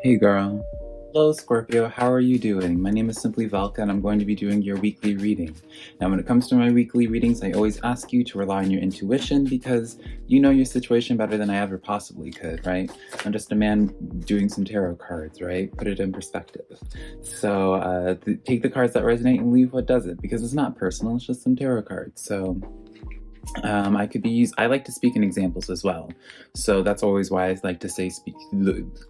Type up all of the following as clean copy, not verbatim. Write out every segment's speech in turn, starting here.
Hey girl. Hello Scorpio, how are you doing? My name is SimplyVelca and I'm going to be doing your weekly reading. Now when it comes to my weekly readings, I always ask you to rely on your intuition because you know your situation better than I ever possibly could, right? I'm just a man doing some tarot cards, right? Put it in perspective. So take the cards that resonate and leave what doesn't, because it's not personal, it's just some tarot cards. So I like to speak in examples as well. So that's always why I like to say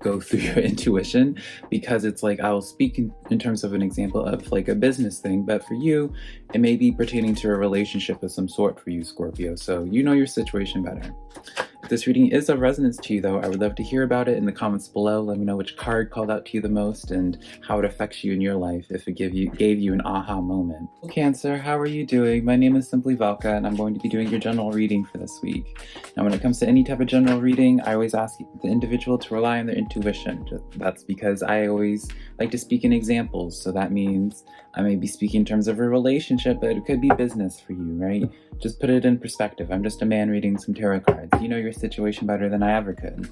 go through your intuition, because it's like I'll speak in terms of an example of like a business thing, but for you, it may be pertaining to a relationship of some sort for you, Scorpio. So you know your situation better. If this reading is of resonance to you, though, I would love to hear about it in the comments below. Let me know which card called out to you the most and how it affects you in your life, if it gave you an aha moment. Cancer, how are you doing? My name is SimplyVelca, and I'm going to be doing your general reading for this week. Now, when it comes to any type of general reading, I always ask the individual to rely on their intuition. That's because I always like to speak in examples. So that means I may be speaking in terms of a relationship, but it could be business for you, right? Just put it in perspective. I'm just a man reading some tarot cards. You know your situation better than I ever could.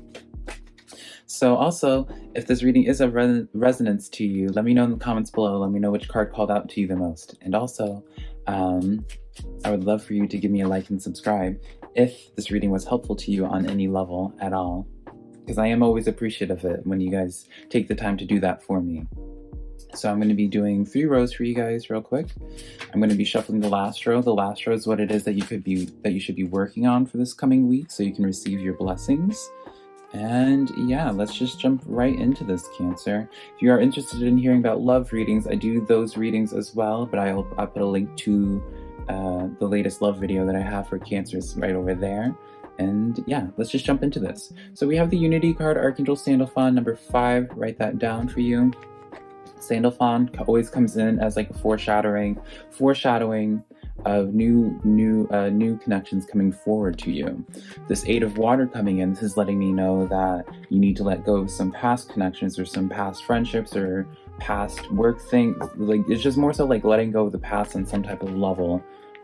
So also, if this reading is of resonance to you, let me know in the comments below. Let me know which card called out to you the most. And also, I would love for you to give me a like and subscribe if this reading was helpful to you on any level at all, because I am always appreciative of it when you guys take the time to do that for me. So I'm going to be doing 3 rows for you guys real quick. I'm going to be shuffling the last row. The last row is what it is that you should be working on for this coming week, so you can receive your blessings. And yeah, let's just jump right into this, Cancer. If you are interested in hearing about love readings, I do those readings as well, but I'll put a link to the latest love video that I have for Cancers right over there. And yeah, let's just jump into this. So we have the Unity card, Archangel Sandalphon, number 5. Write that down for you. Sandalphon always comes in as like a foreshadowing of new connections coming forward to you. This 8 of Water coming in, this is letting me know that you need to let go of some past connections or some past friendships or past work things. Like, it's just more so like letting go of the past on some type of level,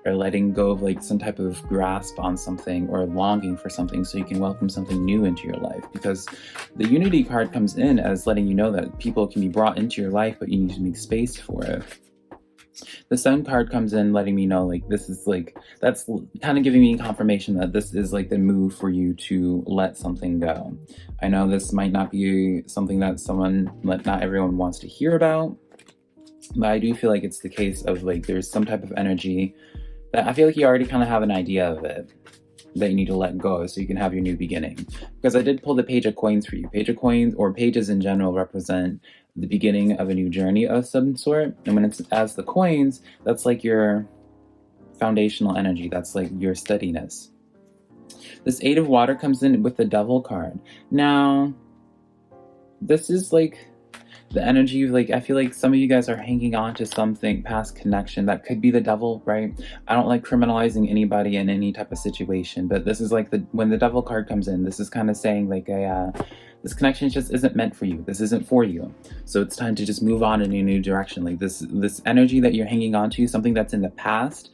or letting go of like some type of grasp on something or longing for something so you can welcome something new into your life. Because the Unity card comes in as letting you know that people can be brought into your life, but you need to make space for it. The Sun card comes in letting me know like this is like, that's kind of giving me confirmation that this is like the move for you to let something go. I know this might not be something that not everyone wants to hear about, but I do feel like it's the case of like there's some type of energy that I feel like you already kind of have an idea of it that you need to let go so you can have your new beginning. Because I did pull the Page of Coins for you. Page of Coins, or pages in general, represent the beginning of a new journey of some sort. And when it's as the coins, that's like your foundational energy. That's like your steadiness. This 8 of Water comes in with the Devil card. Now, this is like the energy of like, I feel like some of you guys are hanging on to something, past connection that could be the devil, right? I don't like criminalizing anybody in any type of situation, but this is like when the Devil card comes in, this is kind of saying like this connection just isn't meant for you. This isn't for you. So it's time to just move on in a new direction. Like this energy that you're hanging on to, something that's in the past,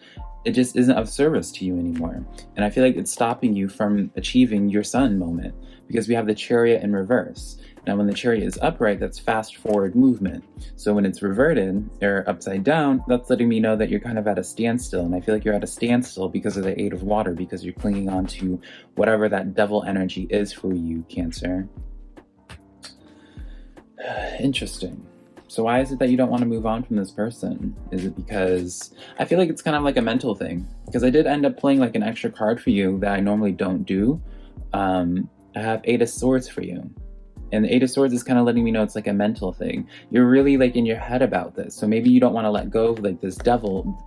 it just isn't of service to you anymore. And I feel like it's stopping you from achieving your sun moment, because we have the Chariot in reverse. Now, when the Chariot is upright, that's fast forward movement. So when it's reverted or upside down, that's letting me know that you're kind of at a standstill. And I feel like you're at a standstill because of the 8 of Water, because you're clinging on to whatever that devil energy is for you, Cancer. Interesting. So why is it that you don't want to move on from this person? Is it because I feel like it's kind of like a mental thing? Because I did end up playing like an extra card for you that I normally don't do. I have 8 of Swords for you. And the 8 of Swords is kind of letting me know it's like a mental thing. You're really like in your head about this. So maybe you don't want to let go of like this devil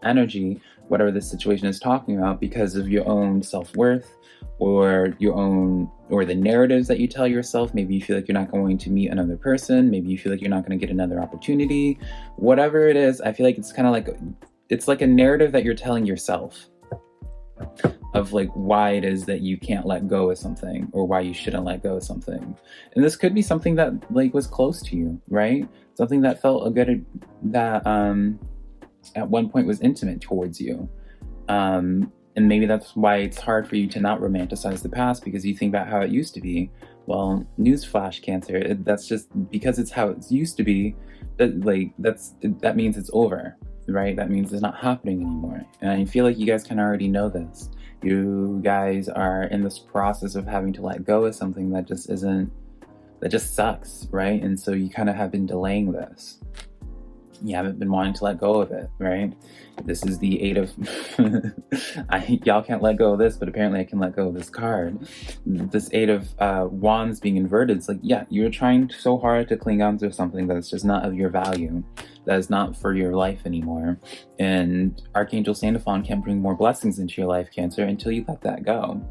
energy, whatever this situation is talking about, because of your own self-worth or the narratives that you tell yourself. Maybe you feel like you're not going to meet another person. Maybe you feel like you're not going to get another opportunity. Whatever it is, I feel like it's kind of like, it's like a narrative that you're telling yourself of like why it is that you can't let go of something, or why you shouldn't let go of something. And this could be something that like was close to you, right? Something that felt that at one point was intimate towards you. And maybe that's why it's hard for you to not romanticize the past, because you think about how it used to be. Well, newsflash, Cancer, that's just because it's how it used to be. That means it's over, right? That means it's not happening anymore. And I feel like you guys can already know this. You guys are in this process of having to let go of something that just sucks, right? And so you kind of have been delaying this. You haven't been wanting to let go of it, right? This is the Eight of... y'all can't let go of this, but apparently I can let go of this card. This Eight of Wands being inverted, it's like, yeah, you're trying so hard to cling on to something that's just not of your value, that is not for your life anymore. And Archangel Sandalphon can't bring more blessings into your life, Cancer, until you let that go.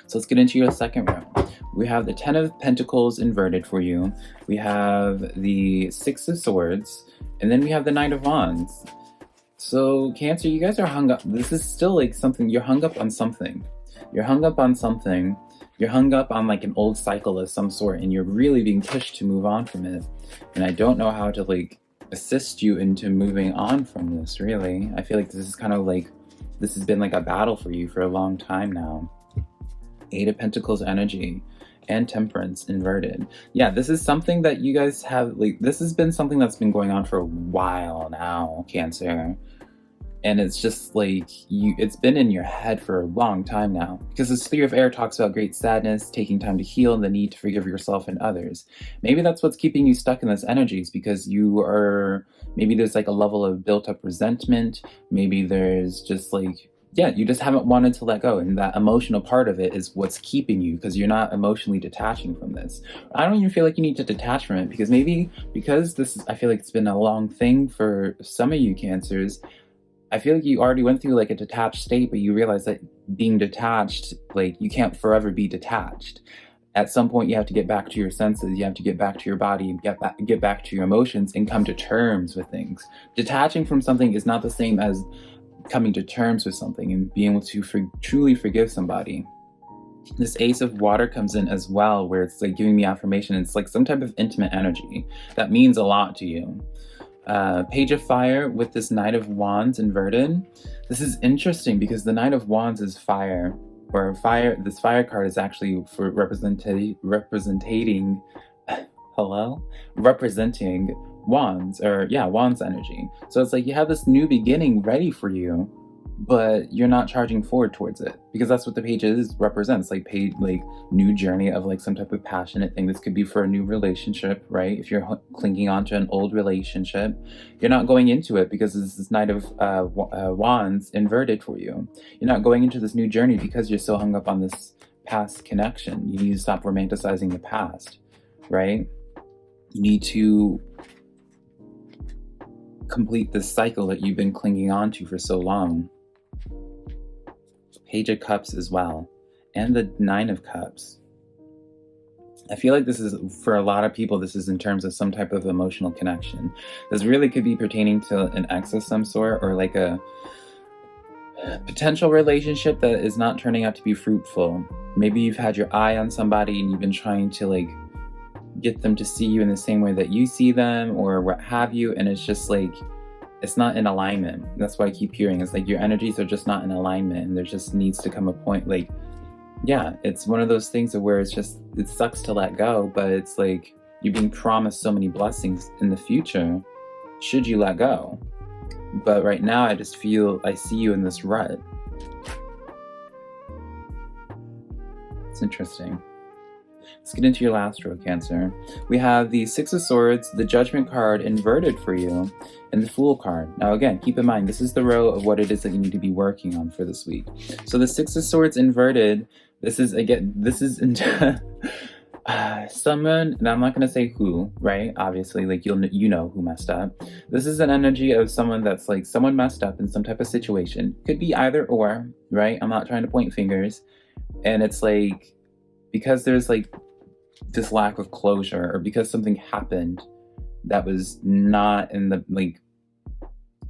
So let's get into your second round. We have the Ten of Pentacles inverted for you. We have the Six of Swords. And then we have the Knight of Wands. So Cancer, you guys are hung up. This is still like something. You're hung up on something. You're hung up on something. You're hung up on like an old cycle of some sort. And you're really being pushed to move on from it. And I don't know how to like assist you into moving on from this, really. I feel like this is kind of like, this has been like a battle for you for a long time now. Eight of Pentacles energy and Temperance inverted. Yeah, this is something that you guys have, like, this has been something that's been going on for a while now, Cancer. And it's just like, it's been in your head for a long time now. Because this Three of Air talks about great sadness, taking time to heal, and the need to forgive yourself and others. Maybe that's what's keeping you stuck in this energy, is because maybe there's like a level of built up resentment. Maybe there's just like, yeah, you just haven't wanted to let go. And that emotional part of it is what's keeping you, because you're not emotionally detaching from this. I don't even feel like you need to detach from it, because I feel like it's been a long thing for some of you Cancers. I feel like you already went through like a detached state, but you realize that being detached, like, you can't forever be detached. At some point, you have to get back to your senses. You have to get back to your body and get back to your emotions and come to terms with things. Detaching from something is not the same as coming to terms with something and being able to truly forgive somebody. This Ace of Water comes in as well, where it's like giving me affirmation. It's like some type of intimate energy that means a lot to you. Page of Fire with this Knight of Wands inverted. This is interesting because the Knight of Wands is fire, or fire. This fire card is actually for representing wands, wands energy. So it's like you have this new beginning ready for you, but you're not charging forward towards it, because that's what the page represents, like new journey of like some type of passionate thing. This could be for a new relationship, right? If you're clinging on to an old relationship, you're not going into it because this is Knight of Wands inverted for you. You're not going into this new journey because you're so hung up on this past connection. You need to stop romanticizing the past, right? You need to complete this cycle that you've been clinging on to for so long. Page of Cups as well, and the Nine of Cups. I feel like this is, for a lot of people, this is in terms of some type of emotional connection. This really could be pertaining to an ex of some sort, or like a potential relationship that is not turning out to be fruitful. Maybe you've had your eye on somebody and you've been trying to like get them to see you in the same way that you see them, or what have you, and it's just like, it's not in alignment. That's why I keep hearing, it's like your energies are just not in alignment, and there just needs to come a point, like, yeah, it's one of those things where it's just, it sucks to let go, but it's like you're being promised so many blessings in the future should you let go. But right now I just feel, I see you in this rut. It's interesting. Let's get into your last row, Cancer. We have the Six of Swords, the Judgment card inverted for you, and the Fool card. Now again, keep in mind, this is the row of what it is that you need to be working on for this week. So the Six of Swords inverted, this is someone, and I'm not going to say who, right? Obviously, like you know who messed up. This is an energy of someone that's like, someone messed up in some type of situation. Could be either or, right? I'm not trying to point fingers. And it's like, because there's like this lack of closure, or because something happened that was not in the, like,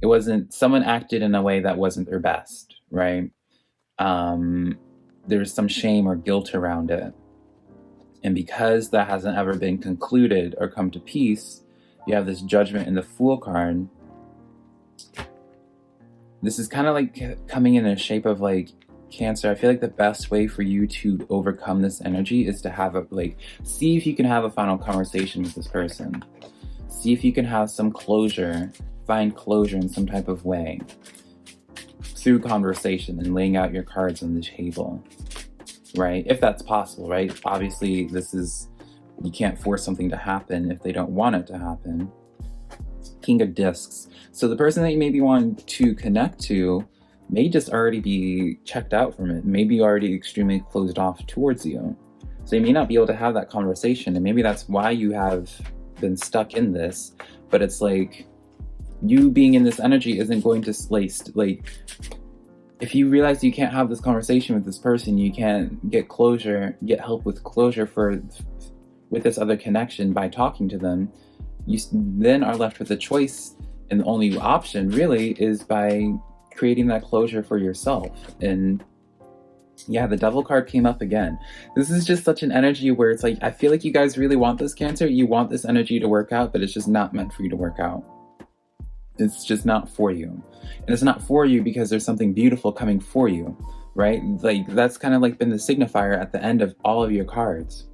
it wasn't, someone acted in a way that wasn't their best, right? There's some shame or guilt around it. And because that hasn't ever been concluded or come to peace, you have this Judgment in the Fool card. this is kind of like coming in a shape of like Cancer. I feel like the best way for you to overcome this energy is to have a see if you can have a final conversation with this person. See if you can have some closure, find closure in some type of way through conversation and laying out your cards on the table, right? If that's possible, right? Obviously, you can't force something to happen if they don't want it to happen. King of Discs. So the person that you maybe want to connect to may just already be checked out from it, maybe already extremely closed off towards you. So you may not be able to have that conversation, and maybe that's why you have been stuck in this. But it's like, you being in this energy isn't going to if you realize you can't have this conversation with this person, you can't get closure, get help with closure with this other connection by talking to them, you then are left with a choice, and the only option really is by creating that closure for yourself. And yeah, the Devil card came up again. This is just such an energy where it's like, I feel like you guys really want this, Cancer. You want this energy to work out, but it's just not meant for you to work out. It's just not for you. And it's not for you because there's something beautiful coming for you, right? Like, that's kind of like been the signifier at the end of all of your cards.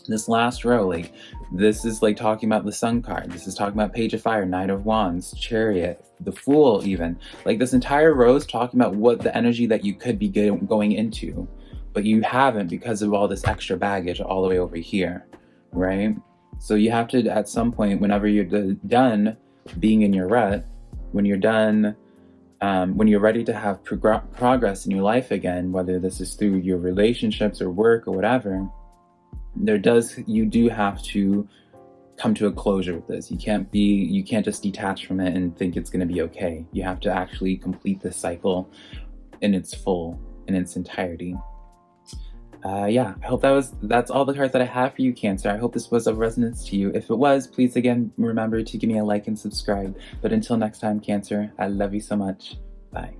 This last row, like, this is like talking about the Sun card. This is talking about Page of Fire, Knight of Wands, Chariot, the Fool even. Like, this entire row is talking about what the energy that you could be going into, but you haven't because of all this extra baggage all the way over here, right? So you have to, at some point, whenever you're done being in your rut, when you're done, when you're ready to have progress in your life again, whether this is through your relationships or work or whatever, you do have to come to a closure with this. You can't just detach from it and think it's going to be okay. You have to actually complete this cycle in its entirety. Yeah, I hope that's all the cards that I have for you, Cancer. I hope this was of resonance to you. If it was, please again remember to give me a like and subscribe. But until next time, Cancer, I love you so much. Bye.